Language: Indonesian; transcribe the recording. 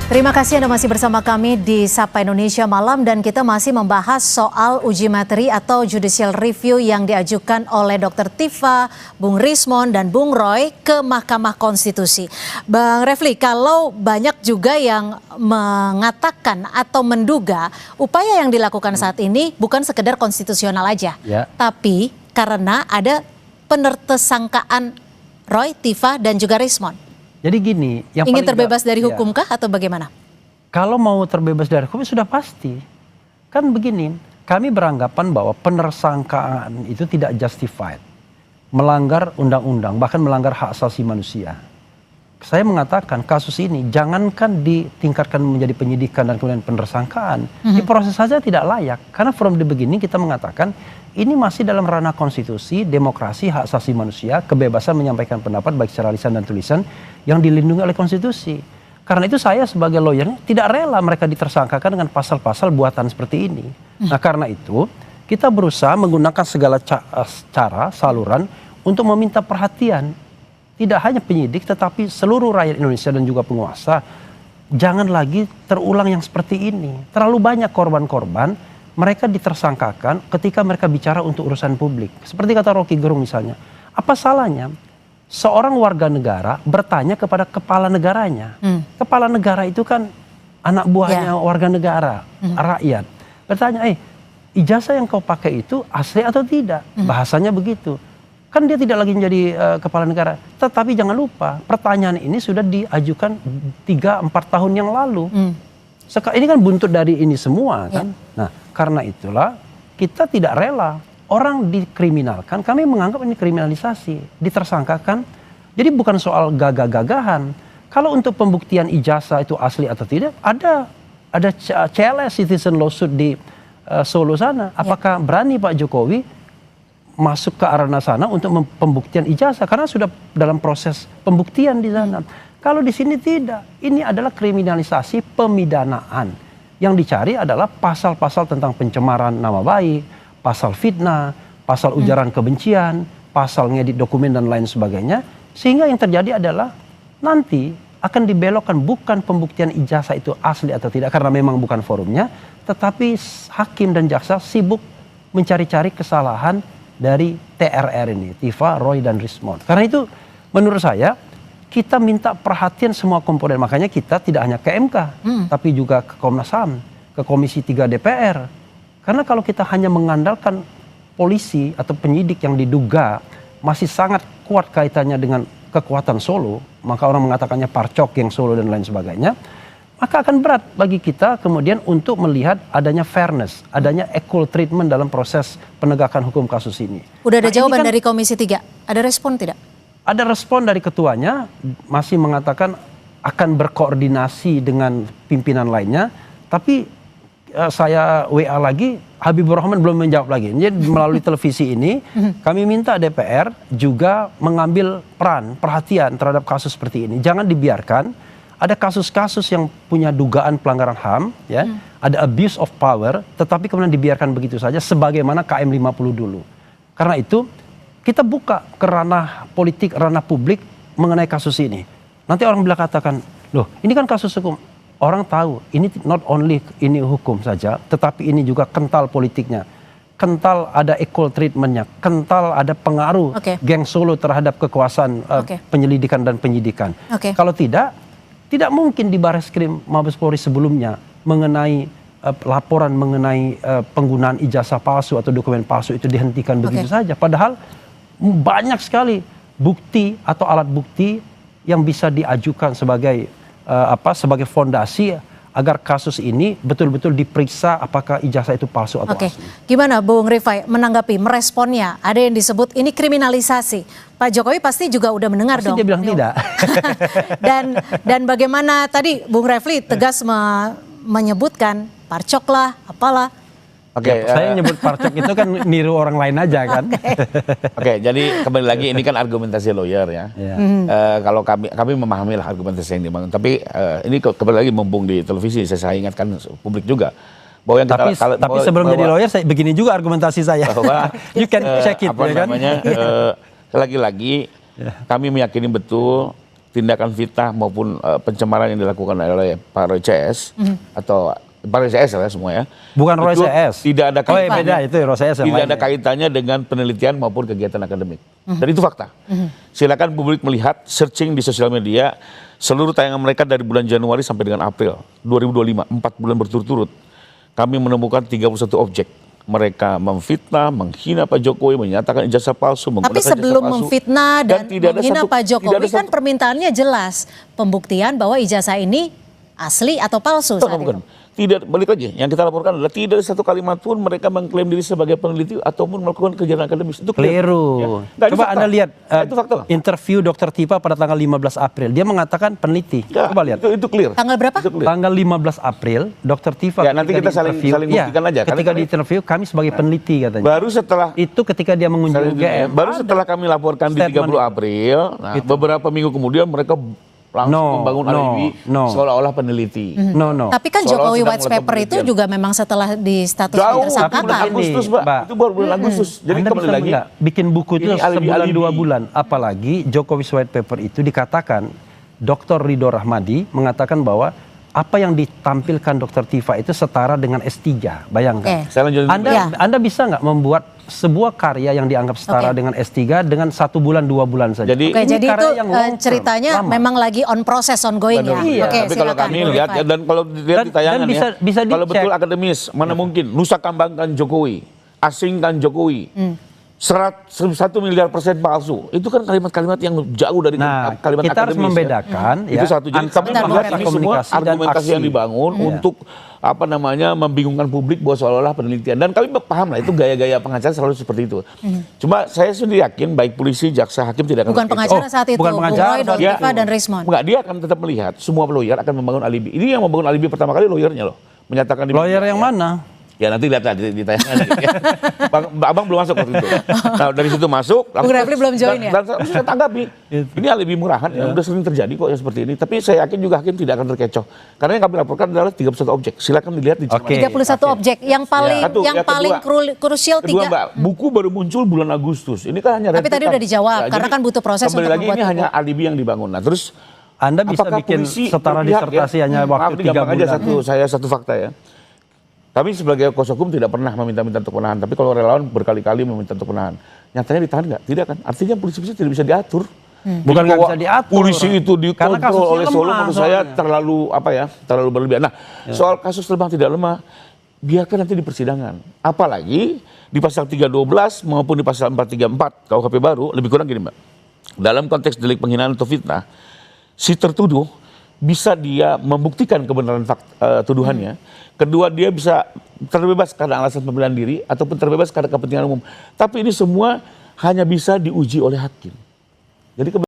Terima kasih Anda masih bersama kami di Sapa Indonesia Malam dan kita masih membahas soal uji materi atau judicial review yang diajukan oleh Dr. Tifa, Bung Rismon dan Bung Roy ke Mahkamah Konstitusi. Bang Refli, kalau banyak juga yang mengatakan atau menduga upaya yang dilakukan saat ini bukan sekedar konstitusional aja, tapi karena ada penersangkaan Roy, Tifa dan juga Rismon. Jadi gini, yang ingin terbebas dari hukumkah atau bagaimana? Kalau mau terbebas dari hukum sudah pasti. Kan begini, kami beranggapan bahwa penersangkaan itu tidak justified. Melanggar undang-undang, bahkan melanggar hak asasi manusia. Saya mengatakan kasus ini jangankan ditingkatkan menjadi penyidikan dan kemudian penersangkaan. Diproses saja tidak layak. Karena from the beginning kita mengatakan ini masih dalam ranah konstitusi, demokrasi, hak asasi manusia, kebebasan menyampaikan pendapat baik secara lisan dan tulisan yang dilindungi oleh konstitusi. Karena itu saya sebagai lawyernya tidak rela mereka ditersangkakan dengan pasal-pasal buatan seperti ini. Nah karena itu kita berusaha menggunakan segala cara, saluran untuk meminta perhatian. Tidak hanya penyidik tetapi seluruh rakyat Indonesia dan juga penguasa. Jangan lagi terulang yang seperti ini. Terlalu banyak korban-korban mereka ditersangkakan ketika mereka bicara untuk urusan publik. Seperti kata Rocky Gerung misalnya. Apa salahnya seorang warga negara bertanya kepada kepala negaranya. Kepala negara itu kan anak buahnya warga negara, rakyat. Bertanya, ijazah yang kau pakai itu asli atau tidak? Bahasanya begitu. Kan dia tidak lagi menjadi kepala negara. Tetapi jangan lupa, pertanyaan ini sudah diajukan 3-4 tahun yang lalu. Ini kan buntut dari ini semua kan. Nah karena itulah kita tidak rela orang dikriminalkan. Kami menganggap ini kriminalisasi, ditersangkakan. Jadi bukan soal gagah-gagahan. Kalau untuk pembuktian ijazah itu asli atau tidak, ada CLS citizen lawsuit di Solo sana. Apakah berani Pak Jokowi masuk ke arena sana untuk pembuktian ijazah? Karena sudah dalam proses pembuktian di sana. Kalau di sini tidak. Ini adalah kriminalisasi pemidanaan. Yang dicari adalah pasal-pasal tentang pencemaran nama baik, pasal fitnah, pasal ujaran kebencian, pasal ngedit dokumen dan lain sebagainya. Sehingga yang terjadi adalah nanti akan dibelokkan bukan pembuktian ijazah itu asli atau tidak karena memang bukan forumnya, tetapi hakim dan jaksa sibuk mencari-cari kesalahan dari TRR ini, Tifa, Roy dan Rismon. Karena itu menurut saya kita minta perhatian semua komponen. Makanya kita tidak hanya ke MK, tapi juga ke Komnas HAM, ke Komisi 3 DPR. Karena kalau kita hanya mengandalkan polisi atau penyidik yang diduga masih sangat kuat kaitannya dengan kekuatan Solo, maka orang mengatakannya Parcok yang Solo dan lain sebagainya, maka akan berat bagi kita kemudian untuk melihat adanya fairness, adanya equal treatment dalam proses penegakan hukum kasus ini. Udah ada jawaban dari Komisi 3? Ada respon tidak? Ada respon dari ketuanya, masih mengatakan akan berkoordinasi dengan pimpinan lainnya, tapi saya WA lagi, Habibur Rahman belum menjawab lagi. Jadi melalui televisi ini kami minta DPR juga mengambil peran, perhatian terhadap kasus seperti ini. Jangan dibiarkan ada kasus-kasus yang punya dugaan pelanggaran HAM, ya, ada abuse of power, tetapi kemudian dibiarkan begitu saja sebagaimana KM 50 dulu. Karena itu kita buka ke ranah politik, ranah publik mengenai kasus ini. Nanti orang bilang katakan, loh ini kan kasus hukum. Orang tahu ini not only ini hukum saja, tetapi ini juga kental politiknya. Kental ada equal treatmentnya, kental ada pengaruh geng Solo terhadap kekuasaan penyelidikan dan penyidikan. Kalau tidak mungkin di Barreskrim Mabes Polri sebelumnya mengenai laporan mengenai penggunaan ijazah palsu atau dokumen palsu itu dihentikan begitu saja. Padahal banyak sekali bukti atau alat bukti yang bisa diajukan sebagai sebagai fondasi agar kasus ini betul-betul diperiksa apakah ijazah itu palsu atau asli. Gimana Bung Rifai menanggapi, meresponnya? Ada yang disebut ini kriminalisasi. Pak Jokowi pasti juga udah mendengar pasti dong. Dia bilang tidak. dan bagaimana tadi Bung Refli tegas menyebutkan Parcok lah, apalah. Saya nyebut Parcok itu kan niru orang lain aja kan. Jadi kembali lagi ini kan argumentasi lawyer ya. Kalau kami memahami lah argumentasi yang dibangun. Tapi ini kembali lagi mumpung di televisi saya ingatkan publik juga bahwa yang tapi sebelum jadi lawyer saya begini juga argumentasi saya. Bahwa you can check it. Lagi-lagi kami meyakini betul tindakan fitnah maupun pencemaran yang dilakukan oleh Pak Roy CS atau Pak Roy CS lah semua ya. Bukan Roy Itu CS. Tidak ada kaitannya. beda itu Roy CS yang Tidak lain ada ya. kaitannya dengan penelitian maupun kegiatan akademik. Dan itu fakta. Silakan publik melihat, searching di sosial media seluruh tayangan mereka dari bulan Januari sampai dengan April 2025, 4 bulan berturut-turut. Kami menemukan 31 objek. Mereka memfitnah, menghina Pak Jokowi, menyatakan ijazah palsu, menggunakan Tapi sebelum ijazah palsu, memfitnah dan tidak ada menghina satu- Pak tidak Jokowi ada kan satu- permintaannya jelas. Pembuktian bahwa ijazah ini asli atau palsu saat bukan. itu. Tidak, balik lagi. Yang kita laporkan adalah tidak ada satu kalimat pun mereka mengklaim diri sebagai peneliti ataupun melakukan kegiatan akademis. Itu clear. Keliru. Ya. Nah, itu Coba fakta. Anda lihat Nah, itu fakta. interview Dr. Tifa pada tanggal 15 April. Dia mengatakan peneliti. Ya, Coba lihat. itu clear. Tanggal berapa? Itu clear. Tanggal 15 April, Dr. Tifa Ya, nanti ketika kita saling diinterview- buktikan aja, karena Ketika kami- di interview kami sebagai peneliti katanya. Baru setelah Itu ketika dia mengunjungi UGM. baru setelah kami laporkan di statement 30 April, nah, beberapa minggu kemudian mereka langsung membangun alibi seolah-olah peneliti. No. Tapi kan Seolah-olah Jokowi sedang White Paper melakukan itu penelitian. juga memang setelah di status Jauh, tersangka. tapi bulan Agustus, Mbak. Itu baru bulan Agustus. Jadi Anda kembali bisa lagi. enggak bikin buku itu Ini alibi-alibi. sebulan 2 bulan. Apalagi Jokowi White Paper itu dikatakan Dr. Ridho Rahmadi mengatakan bahwa apa yang ditampilkan Dr. Tifa itu setara dengan S3. Bayangkan. Oke. Saya lanjutin. Anda bisa nggak membuat sebuah karya yang dianggap setara dengan S3 dengan 1 bulan 2 bulan saja? Jadi- Oke, Ini jadi itu karya yang long term, ceritanya lama. memang lagi on process, ongoing ya. Iya. Oke, Tapi kalau silakan, kami Bu lihat Rifai. dan kalau dilihat di tayangan dan bisa ya, kalau dicek. betul akademis, mana mungkin nusa kambangkan Jokowi, asingkan Jokowi, 1 miliar % palsu. Itu kan kalimat-kalimat yang jauh dari Nah, kalimat kita harus akademis. membedakan Ya. Itu satu. Jadi kami Bentar, melihat bentar. ini semua Komunikasi dan argumentasi aksi. yang dibangun untuk membingungkan publik bahwa seolah-olah penelitian. Dan kami paham lah itu gaya-gaya pengacara selalu seperti itu. Cuma saya sendiri yakin baik polisi, jaksa, hakim tidak akan Bukan terkecoh. pengacara saat itu, bukan Bung pengacara Roy, Don saat itu. Tifa, dan Rismon. Enggak, dia akan tetap melihat semua lawyer akan membangun alibi. Ini yang membangun alibi pertama kali lawyernya loh. Menyatakan di Lawyer media, yang ya. mana? Ya nanti lihat di tayangan. Abang belum masuk waktu itu. Nah dari situ masuk. Bung Refli belum join ya? Dan saya tanggapi. Ini alibi murahan yang udah sering terjadi kok yang seperti ini. Tapi saya yakin juga hakim tidak akan terkecoh. Karena yang kami laporkan adalah 31 objek. Silakan dilihat di Oke. 31 objek. Yang paling Satu, yang yang paling krusial Kedua 3. Mbak, buku baru muncul bulan Agustus. Ini kan hanya Tapi tadi rentetan. udah dijawab, karena jadi kan butuh proses kembali untuk lagi membuat ini buku. hanya alibi yang dibangun. Nah terus Anda bisa apakah bikin polisi setara berpihak, disertasi hanya Maaf, waktu ini 3 gampang bulan. aja saya satu fakta ya. Kami sebagai kuasa hukum tidak pernah meminta-minta untuk penahanan, tapi kalau relawan berkali-kali meminta untuk penahanan. Nyatanya ditahan nggak? Tidak kan? Artinya polisi tidak bisa diatur. Bukan nggak bisa diatur. Polisi itu Karena dikontrol kasusnya oleh Solo lemah menurut saya soalnya. terlalu berlebihan. Nah, soal kasus lemah tidak lemah, biarkan nanti di persidangan. Apalagi di pasal 312 maupun di pasal 434 KUHP baru, lebih kurang gini Mbak. Dalam konteks delik penghinaan atau fitnah, si tertuduh bisa dia membuktikan kebenaran tuduhannya. Kedua, dia bisa terbebas karena alasan pembelaan diri ataupun terbebas karena kepentingan umum. Tapi ini semua hanya bisa diuji oleh hakim. Jadi